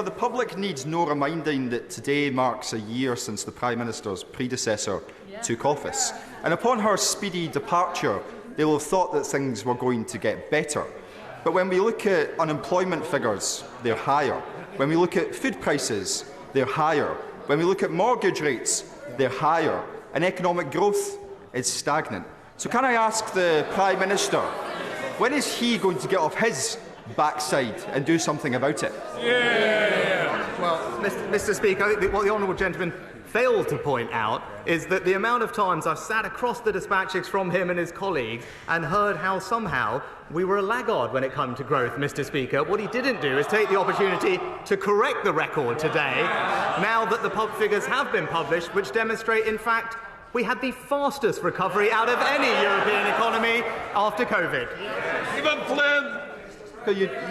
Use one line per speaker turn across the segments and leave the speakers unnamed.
the public needs no reminding that today marks a year since the Prime Minister's predecessor took office. And upon her speedy departure, they will have thought that things were going to get better. But when we look at unemployment figures, they're higher. When we look at food prices, they're higher. When we look at mortgage rates, they're higher. And economic growth is stagnant. So can I ask the Prime Minister, when is he going to get off his backside and do something about it?
Well, Mr. Speaker, I think what the honourable gentleman failed to point out is that the amount of times I've sat across the dispatches from him and his colleagues and heard how somehow we were a laggard when it came to growth, Mr. Speaker. What he didn't do is take the opportunity to correct the record today, now that the pub figures have been published, which demonstrate, in fact, we had the fastest recovery out of any European economy after COVID.
Stephen Flynn!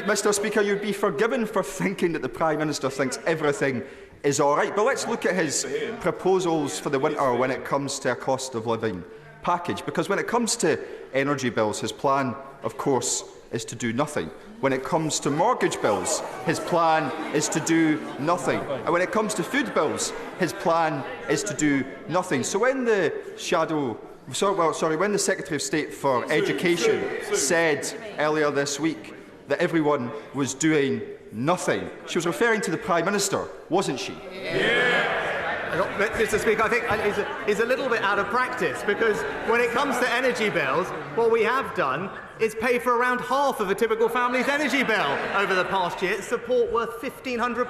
Mr. Speaker, you'd be forgiven for thinking that the Prime Minister thinks everything is all right. But let's look at his proposals for the winter when it comes to a cost of living package. Because when it comes to energy bills, his plan, of course, is to do nothing. When it comes to mortgage bills, his plan is to do nothing. And when it comes to food bills, his plan is to do nothing. So when the when the Secretary of State for Education said earlier this week that everyone was doing nothing, she was referring to the Prime Minister, wasn't she?
Mr. Speaker, I think he's a little bit out of practice, because when it comes to energy bills, what we have done is pay for around half of a typical family's energy bill over the past year. Support worth £1,500,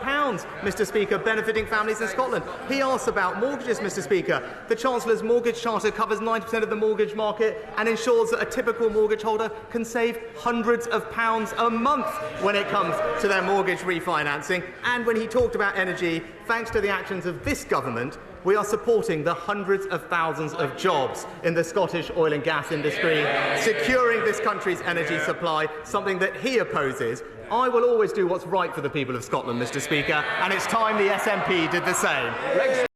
Mr. Speaker, benefiting families in Scotland. He asks about mortgages, Mr. Speaker. The Chancellor's Mortgage Charter covers 90% of the mortgage market and ensures that a typical mortgage holder can save hundreds of pounds a month when it comes to their mortgage refinancing. And when he talked about energy, thanks to the actions of this government, we are supporting the hundreds of thousands of jobs in the Scottish oil and gas industry, securing this country's energy supply, something that he opposes. I will always do what's right for the people of Scotland, Mr. Speaker, and it's time the SNP did the same.